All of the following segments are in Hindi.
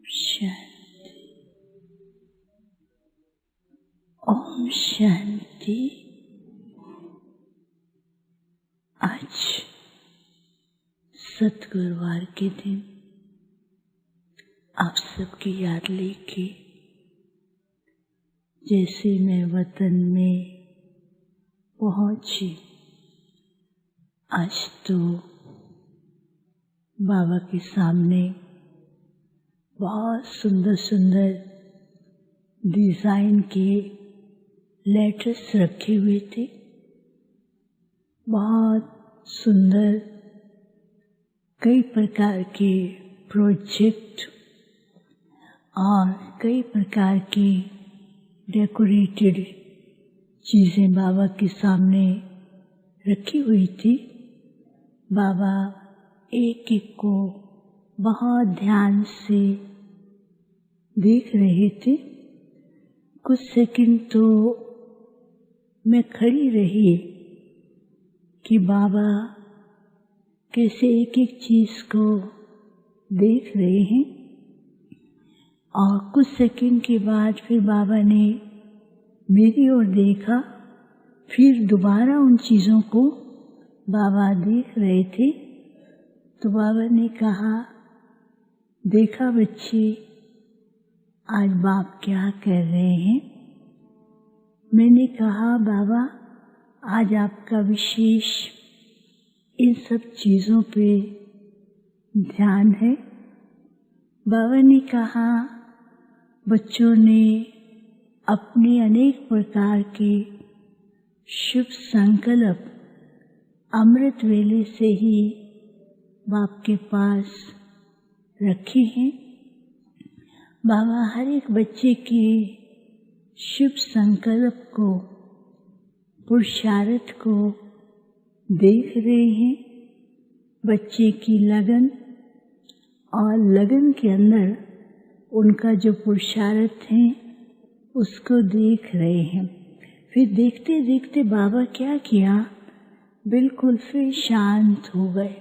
शांति। ओम शांति। आज सतगुरुवार के दिन आप सबकी याद लेके जैसे मैं वतन में पहुंची, आज तो बाबा के सामने बहुत सुंदर सुंदर डिजाइन के लेटर्स रखे हुए थे। बहुत सुंदर कई प्रकार के प्रोजेक्ट और कई प्रकार की डेकोरेटेड चीजें बाबा के सामने रखी हुई थी। बाबा एक एक को बहुत ध्यान से देख रहे थे। कुछ सेकंड तो मैं खड़ी रही कि बाबा कैसे एक एक चीज को देख रहे हैं, और कुछ सेकंड के बाद फिर बाबा ने मेरी ओर देखा, फिर दोबारा उन चीजों को बाबा देख रहे थे। तो बाबा ने कहा, देखा बच्चे, आज बाप क्या कर रहे हैं। मैंने कहा, बाबा आज आपका विशेष इन सब चीजों पे ध्यान है। बाबा ने कहा, बच्चों ने अपने अनेक प्रकार के शुभ संकल्प अमृत वेले से ही बाप के पास रखे हैं। बाबा हर एक बच्चे के शुभ संकल्प को, पुरुषार्थ को देख रहे हैं। बच्चे की लगन और लगन के अंदर उनका जो पुरुषार्थ है उसको देख रहे हैं। फिर देखते देखते बाबा क्या किया, बिल्कुल फिर शांत हो गए।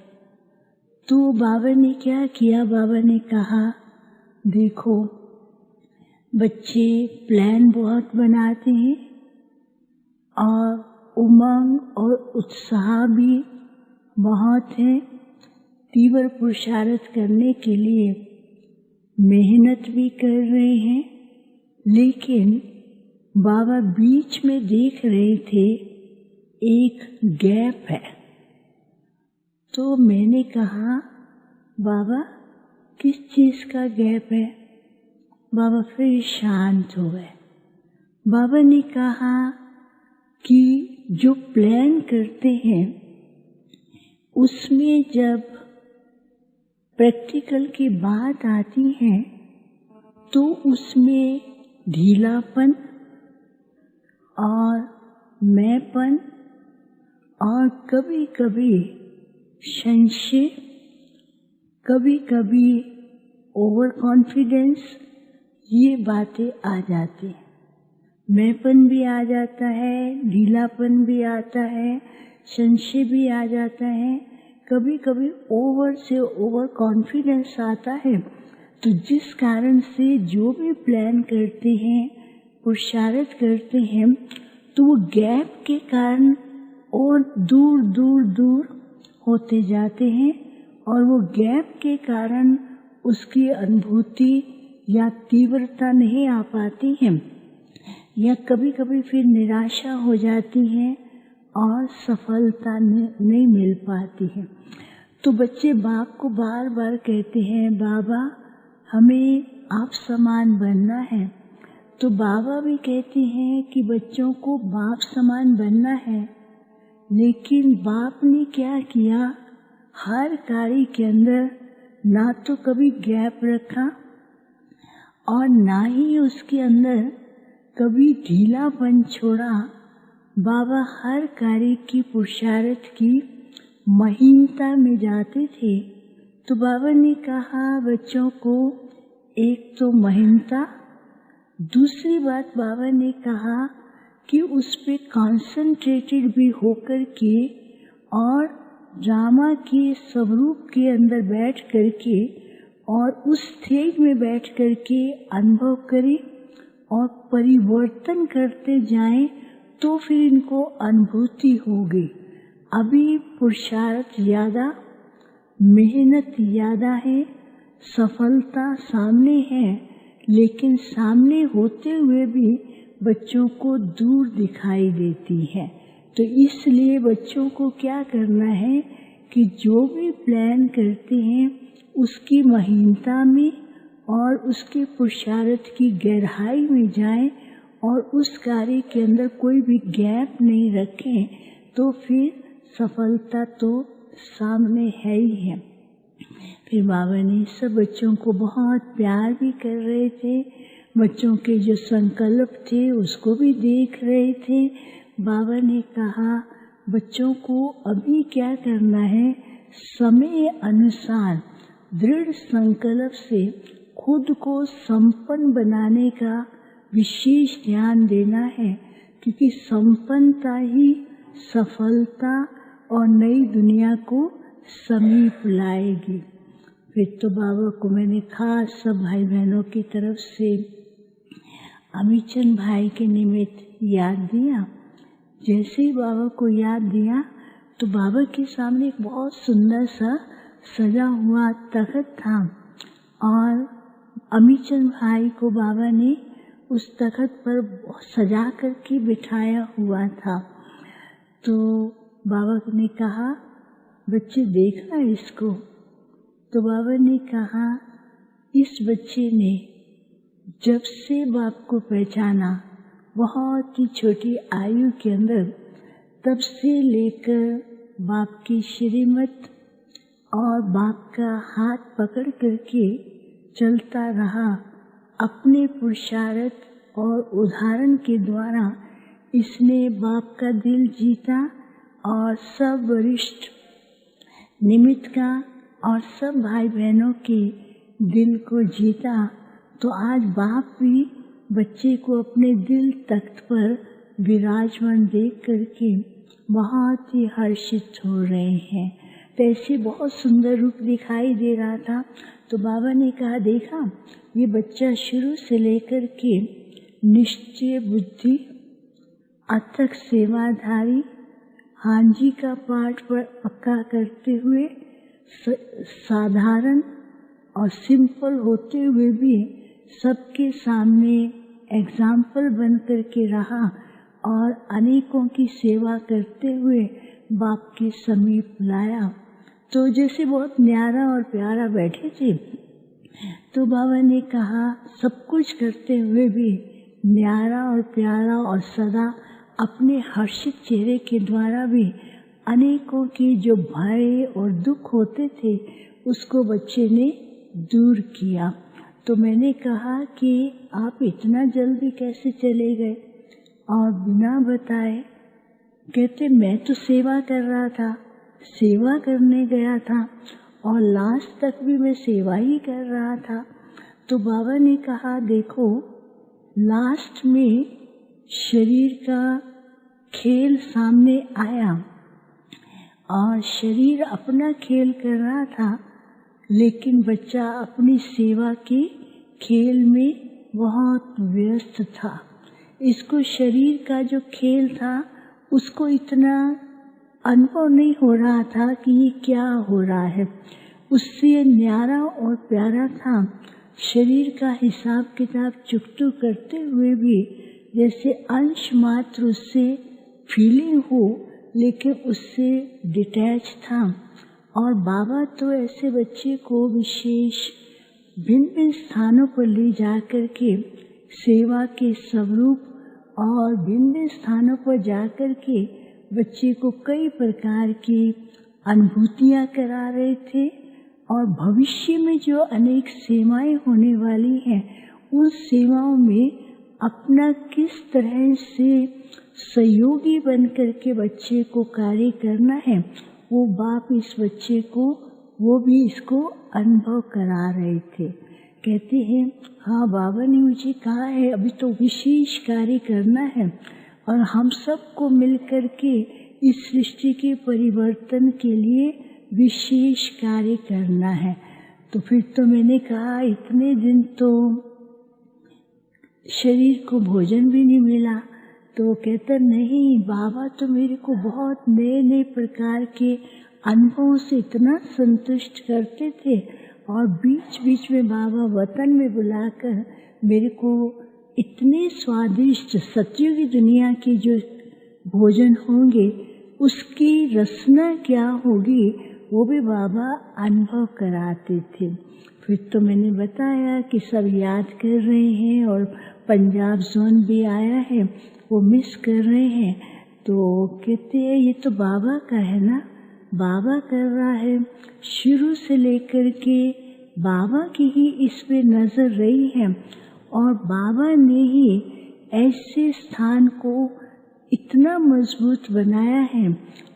तो बाबा ने क्या किया, बाबा ने कहा, देखो बच्चे प्लान बहुत बनाते हैं और उमंग और उत्साह भी बहुत है। तीव्र पुरुषार्थ करने के लिए मेहनत भी कर रहे हैं, लेकिन बाबा बीच में देख रहे थे एक गैप है। तो मैंने कहा, बाबा किस चीज का गैप है। बाबा फिर शांत हो गए। बाबा ने कहा कि जो प्लान करते हैं उसमें जब प्रैक्टिकल की बात आती है तो उसमें ढीलापन और मैंपन और कभी कभी संशय, कभी कभी ओवर कॉन्फिडेंस, ये बातें आ जाती हैं। मैंपन भी आ जाता है, ढीलापन भी आता है, संशय भी आ जाता है, कभी कभी ओवर से ओवर कॉन्फिडेंस आता है। तो जिस कारण से जो भी प्लान करते हैं, पुरुषार्थ करते हैं, तो वो गैप के कारण और दूर दूर दूर होते जाते हैं, और वो गैप के कारण उसकी अनुभूति या तीव्रता नहीं आ पाती है, या कभी कभी फिर निराशा हो जाती है और सफलता नहीं मिल पाती है। तो बच्चे बाप को बार बार कहते हैं, बाबा हमें आप समान बनना है। तो बाबा भी कहते हैं कि बच्चों को बाप समान बनना है, लेकिन बाप ने क्या किया, हर कार्य के अंदर ना तो कभी गैप रखा और ना ही उसके अंदर कभी ढीलापन छोड़ा। बाबा हर कार्य की पुरुषार्थ की महीनता में जाते थे। तो बाबा ने कहा बच्चों को, एक तो महीनता, दूसरी बात बाबा ने कहा कि उस पे कॉन्सेंट्रेटेड भी होकर के और ड्रामा के स्वरूप के अंदर बैठ करके और उस स्टेज में बैठ कर के अनुभव करें और परिवर्तन करते जाएं तो फिर इनको अनुभूति होगी। अभी पुरुषार्थ ज़्यादा, मेहनत ज़्यादा है, सफलता सामने है, लेकिन सामने होते हुए भी बच्चों को दूर दिखाई देती है। तो इसलिए बच्चों को क्या करना है कि जो भी प्लान करते हैं उसकी महीनता में और उसके पुरुषार्थ की गहराई में जाएं और उस कार्य के अंदर कोई भी गैप नहीं रखें, तो फिर सफलता तो सामने है ही है। फिर बाबा ने सब बच्चों को बहुत प्यार भी कर रहे थे, बच्चों के जो संकल्प थे उसको भी देख रहे थे। बाबा ने कहा बच्चों को अभी क्या करना है, समय अनुसार दृढ़ संकल्प से खुद को संपन्न बनाने का विशेष ध्यान देना है, क्योंकि संपन्नता ही सफलता और नई दुनिया को समीप लाएगी। फिर तो बाबा को मैंने खास सब भाई बहनों की तरफ से अमीचंद भाई के निमित्त याद दिया। जैसे ही बाबा को याद दिया तो बाबा के सामने एक बहुत सुंदर सा सजा हुआ तख्त था और अमीचंद भाई को बाबा ने उस तख्त पर सजा करके बिठाया हुआ था। तो बाबा ने कहा बच्चे देखना इसको। तो बाबा ने कहा इस बच्चे ने जब से बाप को पहचाना बहुत ही छोटी आयु के अंदर, तब से लेकर बाप की श्रीमत और बाप का हाथ पकड़ करके चलता रहा। अपने पुरुषार्थ और उदाहरण के द्वारा इसने बाप का दिल जीता और सब वरिष्ठ निमित्त का और सब भाई बहनों के दिल को जीता। तो आज बाप भी बच्चे को अपने दिल तख्त पर विराजमान देख करके बहुत ही हर्षित हो रहे हैं। तो ऐसे बहुत सुंदर रूप दिखाई दे रहा था। तो बाबा ने कहा देखा ये बच्चा शुरू से लेकर के निश्चय बुद्धि, अथक सेवाधारी, हांजी का पाठ पर पक्का करते हुए साधारण और सिंपल होते हुए भी सबके सामने एग्जाम्पल बन करके रहा और अनेकों की सेवा करते हुए बाप के समीप लाया। तो जैसे बहुत न्यारा और प्यारा बैठे थे, तो बाबा ने कहा सब कुछ करते हुए भी न्यारा और प्यारा और सदा अपने हर्षित चेहरे के द्वारा भी अनेकों के जो भय और दुख होते थे उसको बच्चे ने दूर किया। तो मैंने कहा कि आप इतना जल्दी कैसे चले गए और बिना बताए? कहते मैं तो सेवा कर रहा था, सेवा करने गया था और लास्ट तक भी मैं सेवा ही कर रहा था। तो बाबा ने कहा देखो लास्ट में शरीर का खेल सामने आया और शरीर अपना खेल कर रहा था, लेकिन बच्चा अपनी सेवा के खेल में बहुत व्यस्त था। इसको शरीर का जो खेल था उसको इतना अनुभव नहीं हो रहा था कि ये क्या हो रहा है। उससे न्यारा और प्यारा था। शरीर का हिसाब किताब चुकतू करते हुए भी जैसे अंश मात्र उससे फीलिंग हो, लेकिन उससे डिटैच था। और बाबा तो ऐसे बच्चे को विशेष भिन्न भिन्न स्थानों पर ले जा कर के सेवा के स्वरूप और भिन्न भिन्न स्थानों पर जा कर के बच्चे को कई प्रकार की अनुभूतियाँ करा रहे थे। और भविष्य में जो अनेक सेवाएं होने वाली हैं उन सेवाओं में अपना किस तरह से सहयोगी बन करके बच्चे को कार्य करना है, वो बाप इस बच्चे को वो भी इसको अनुभव करा रहे थे। कहते हैं हाँ बाबा ने मुझे कहा है अभी तो विशेष कार्य करना है और हम सबको मिलकर के इस सृष्टि के परिवर्तन के लिए विशेष कार्य करना है। तो फिर तो मैंने कहा इतने दिन तो शरीर को भोजन भी नहीं मिला। तो वो कहता नहीं, बाबा तो मेरे को बहुत नए नए प्रकार के अनुभवों से इतना संतुष्ट करते थे, और बीच बीच में बाबा वतन में बुलाकर मेरे को इतने स्वादिष्ट सत्यों की दुनिया के जो भोजन होंगे उसकी रसना क्या होगी वो भी बाबा अनुभव कराते थे। फिर तो मैंने बताया कि सब याद कर रहे हैं और पंजाब जोन भी आया है, वो मिस कर रहे हैं। तो कहते हैं ये तो बाबा का है ना, बाबा कर रहा है। शुरू से लेकर के बाबा की ही इस पे नजर रही है, और बाबा ने ही ऐसे स्थान को इतना मजबूत बनाया है।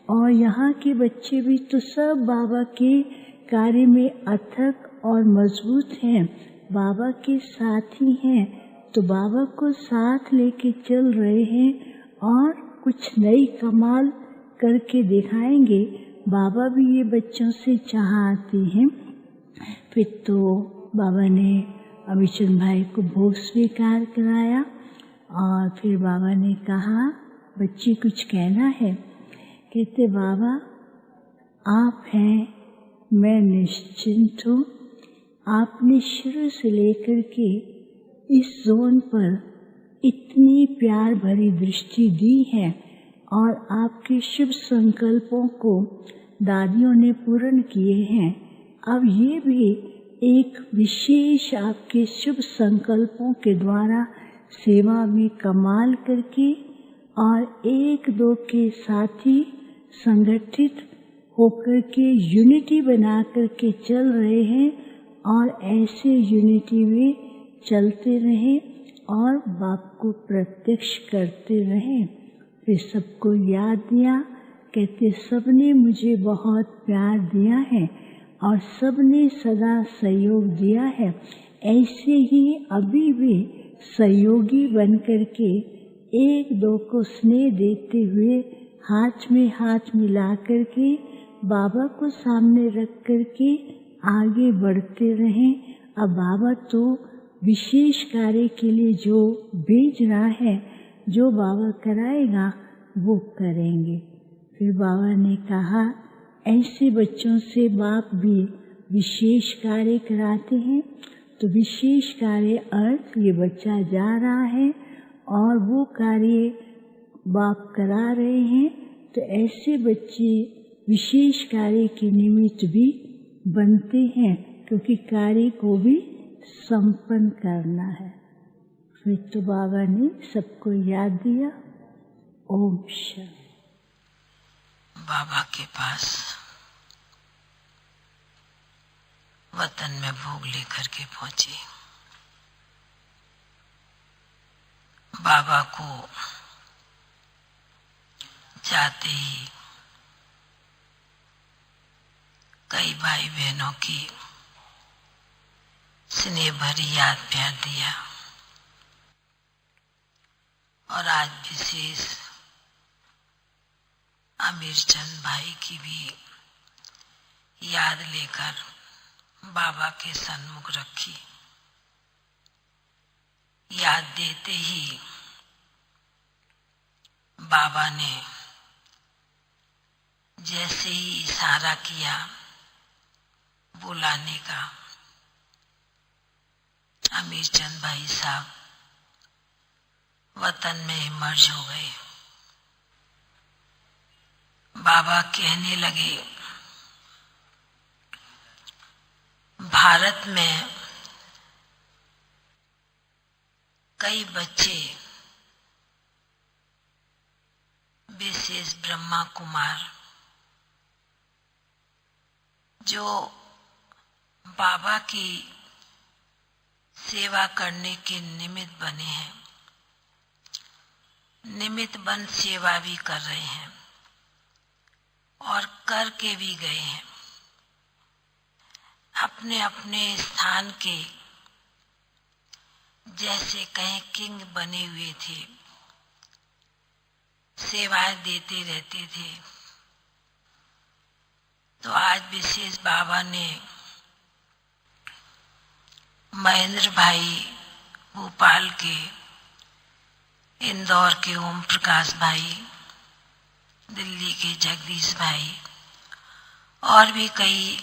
और यहाँ के बच्चे भी तो सब बाबा के कार्य में अथक और मजबूत हैं, बाबा के साथ ही हैं। तो बाबा को साथ लेके चल रहे हैं और कुछ नई कमाल करके दिखाएंगे। बाबा भी ये बच्चों से चाहते हैं। फिर तो बाबा ने अमीचंद भाई को भोग स्वीकार कराया, और फिर बाबा ने कहा बच्ची कुछ कहना है। कहते बाबा आप हैं, मैं निश्चिंत हूँ। आपने शुरू से लेकर के इस जोन पर इतनी प्यार भरी दृष्टि दी है, और आपके शुभ संकल्पों को दादियों ने पूर्ण किए हैं। अब ये भी एक विशेष आपके शुभ संकल्पों के द्वारा सेवा में कमाल करके और एक दो के साथी संगठित होकर के यूनिटी बना करके चल रहे हैं, और ऐसे यूनिटी में चलते रहें और बाप को प्रत्यक्ष करते रहें। फिर सबको याद दिया, कहते सबने मुझे बहुत प्यार दिया है और सबने सदा सहयोग दिया है। ऐसे ही अभी भी सहयोगी बन करके एक दो को स्नेह देते हुए हाथ में हाथ मिला करके बाबा को सामने रख करके आगे बढ़ते रहें। अब बाबा तो विशेष कार्य के लिए जो भेज रहा है, जो बाबा कराएगा वो करेंगे। फिर बाबा ने कहा ऐसे बच्चों से बाप भी विशेष कार्य कराते हैं। तो विशेष कार्य अर्थ ये बच्चा जा रहा है और वो कार्य बाप करा रहे हैं, तो ऐसे बच्चे विशेष कार्य के निमित्त भी बनते हैं, क्योंकि कार्य को भी संपन्न करना है। फिर तो बाबा ने सबको याद दिया। ओम शांति। बाबा के पास वतन में भोग लेकर के पहुंची। बाबा को जाते ही कई भाई बहनों की स्नेह भरी याद प्यार दिया, और आज विशेष अमीरचंद भाई की भी याद लेकर बाबा के सन्मुख रखी। याद देते ही बाबा ने जैसे ही इशारा किया बुलाने का, अमीरचंद भाई साहब वतन में इमर्ज हो गए। बाबा कहने लगे भारत में कई बच्चे विशेष ब्रह्मा कुमार जो बाबा की सेवा करने के निमित्त बने हैं, निमित्त बन सेवा भी कर रहे हैं और करके भी गए हैं। अपने अपने स्थान के जैसे कहीं किंग बने हुए थे, सेवाएं देते रहते थे। तो आज विशेष बाबा ने महेंद्र भाई भोपाल के, इंदौर के ओम प्रकाश भाई, दिल्ली के जगदीश भाई और भी कई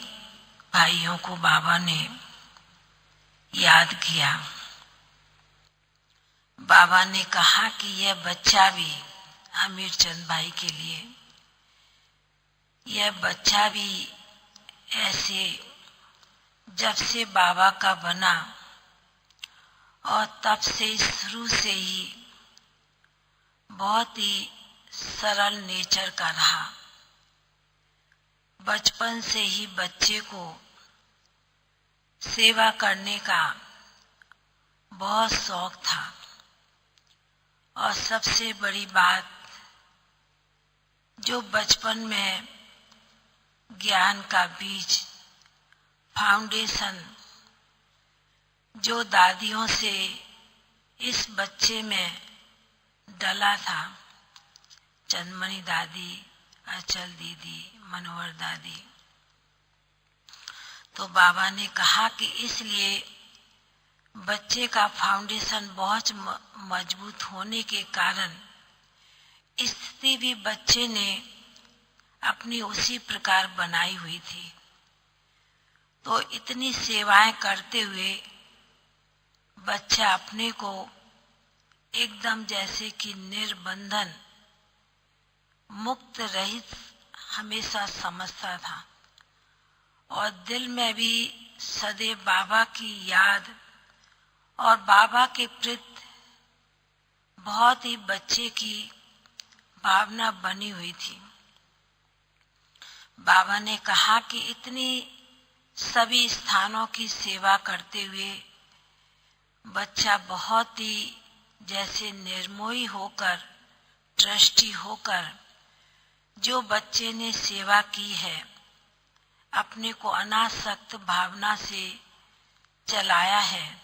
भाइयों को बाबा ने याद किया। बाबा ने कहा कि यह बच्चा भी, अमीर चंद भाई के लिए, यह बच्चा भी ऐसे जब से बाबा का बना और तब से शुरू से ही बहुत ही सरल नेचर का रहा। बचपन से ही बच्चे को सेवा करने का बहुत शौक था और सबसे बड़ी बात, जो बचपन में ज्ञान का बीज, फाउंडेशन जो दादियों से इस बच्चे में डला था, चंदमणि दादी, अचल दीदी, मनोहर दादी, तो बाबा ने कहा कि इसलिए बच्चे का फाउंडेशन बहुत मजबूत होने के कारण स्थिति भी बच्चे ने अपनी उसी प्रकार बनाई हुई थी। तो इतनी सेवाएं करते हुए बच्चा अपने को एकदम जैसे कि निर्बंधन, मुक्त रहित हमेशा समझता था और दिल में भी सदैव बाबा की याद और बाबा के प्रति बहुत ही बच्चे की भावना बनी हुई थी। बाबा ने कहा कि इतनी सभी स्थानों की सेवा करते हुए बच्चा बहुत ही जैसे निर्मोही होकर, ट्रस्टी होकर, जो बच्चे ने सेवा की है अपने को अनासक्त भावना से चलाया है,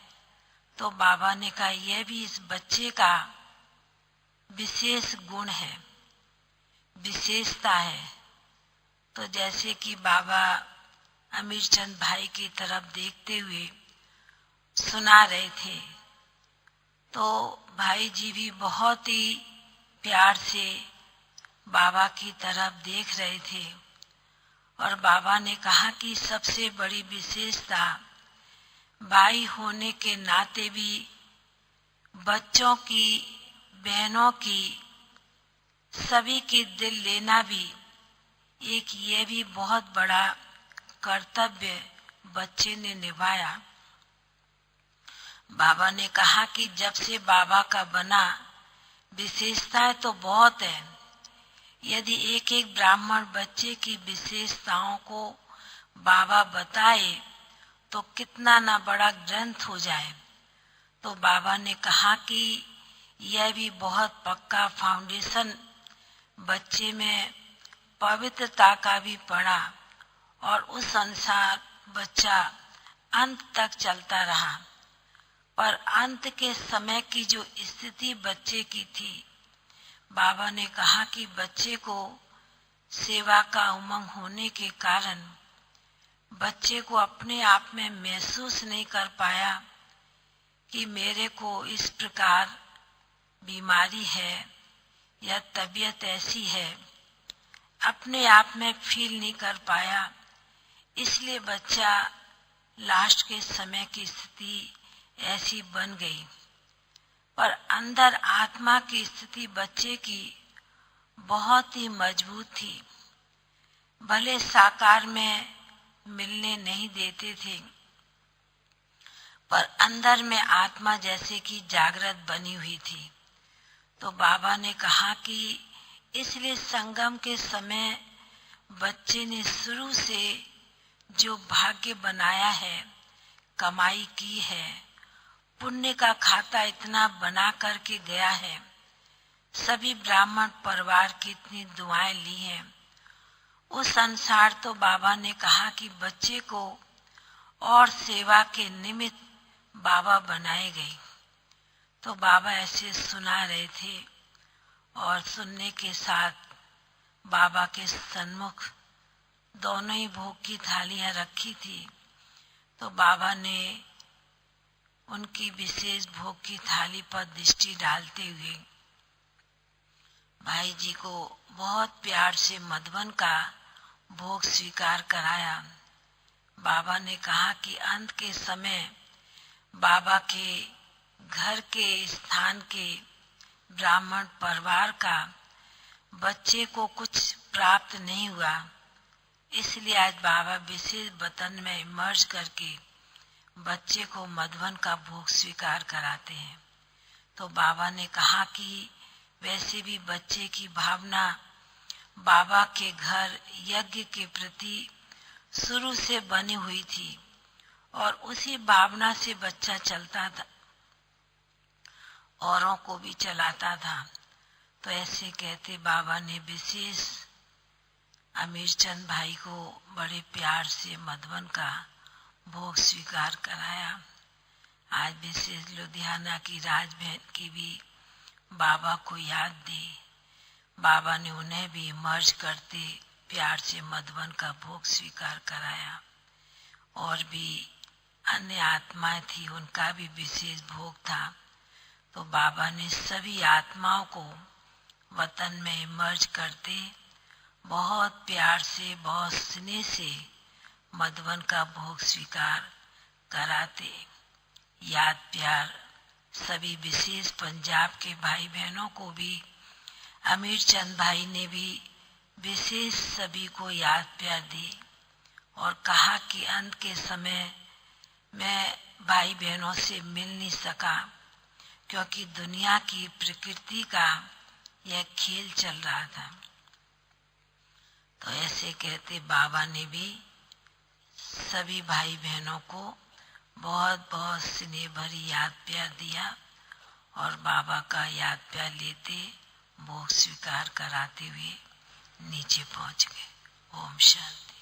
तो बाबा ने कहा यह भी इस बच्चे का विशेष गुण है, विशेषता है। तो जैसे कि बाबा अमीर चंद भाई की तरफ देखते हुए सुना रहे थे, तो भाई जी भी बहुत ही प्यार से बाबा की तरफ देख रहे थे और बाबा ने कहा कि सबसे बड़ी विशेषता भाई होने के नाते भी बच्चों की, बहनों की, सभी की दिल लेना भी एक ये भी बहुत बड़ा कर्तव्य बच्चे ने निभाया। बाबा ने कहा कि जब से बाबा का बना विशेषताएं तो बहुत है। यदि एक एक ब्राह्मण बच्चे की विशेषताओं को बाबा बताए तो कितना ना बड़ा ग्रंथ हो जाए। तो बाबा ने कहा कि यह भी बहुत पक्का फाउंडेशन बच्चे में पवित्रता का भी पड़ा और उस अनुसार बच्चा अंत तक चलता रहा। पर अंत के समय की जो स्थिति बच्चे की थी, बाबा ने कहा कि बच्चे को सेवा का उमंग होने के कारण बच्चे को अपने आप में महसूस नहीं कर पाया कि मेरे को इस प्रकार बीमारी है या तबीयत ऐसी है, अपने आप में फील नहीं कर पाया। इसलिए बच्चा लास्ट के समय की स्थिति ऐसी बन गई। पर अंदर आत्मा की स्थिति बच्चे की बहुत ही मजबूत थी। भले साकार में मिलने नहीं देते थे, पर अंदर में आत्मा जैसे कि जागृत बनी हुई थी। तो बाबा ने कहा कि इसलिए संगम के समय बच्चे ने शुरू से जो भाग्य बनाया है, कमाई की है, पुण्य का खाता इतना बना करके गया है, सभी ब्राह्मण परिवार की इतनी दुआएं ली हैं, उस अनुसार तो बाबा ने कहा कि बच्चे को और सेवा के निमित्त बाबा बनाए गए। तो बाबा ऐसे सुना रहे थे और सुनने के साथ बाबा के सन्मुख दोनों ही भोग की थालियां रखी थी। तो बाबा ने उनकी विशेष भोग की थाली पर दृष्टि डालते हुए भाई जी को बहुत प्यार से मधुबन का भोग स्वीकार कराया। बाबा ने कहा कि अंत के समय बाबा के घर के स्थान के ब्राह्मण परिवार का बच्चे को कुछ प्राप्त नहीं हुआ, इसलिए आज बाबा विशेष बतन में मर्ज करके बच्चे को मधुबन का भोग स्वीकार कराते हैं। तो बाबा ने कहा कि वैसे भी बच्चे की भावना बाबा के घर यज्ञ के प्रति शुरू से बनी हुई थी और उसी भावना से बच्चा चलता था, औरों को भी चलाता था। तो ऐसे कहते बाबा ने विशेष अमीरचंद भाई को बड़े प्यार से मधुबन का भोग स्वीकार कराया। आज विशेष लुधियाना की राज बहन की भी बाबा को याद दी। बाबा ने उन्हें भी मर्ज करते प्यार से मधुबन का भोग स्वीकार कराया। और भी अन्य आत्माएं थी, उनका भी विशेष भोग था। तो बाबा ने सभी आत्माओं को वतन में मर्ज करते बहुत प्यार से, बहुत स्नेह से मधुबन का भोग स्वीकार कराते। याद प्यार सभी विशेष पंजाब के भाई बहनों को भी अमीरचंद भाई ने भी विशेष सभी को याद प्यार दी और कहा कि अंत के समय मैं भाई बहनों से मिल नहीं सका, क्योंकि दुनिया की प्रकृति का यह खेल चल रहा था। तो ऐसे कहते बाबा ने भी सभी भाई बहनों को बहुत बहुत स्नेह भरी याद प्यार दिया और बाबा का याद प्यार लेते भोग स्वीकार कराते हुए नीचे पहुंच गए। ओम शांति।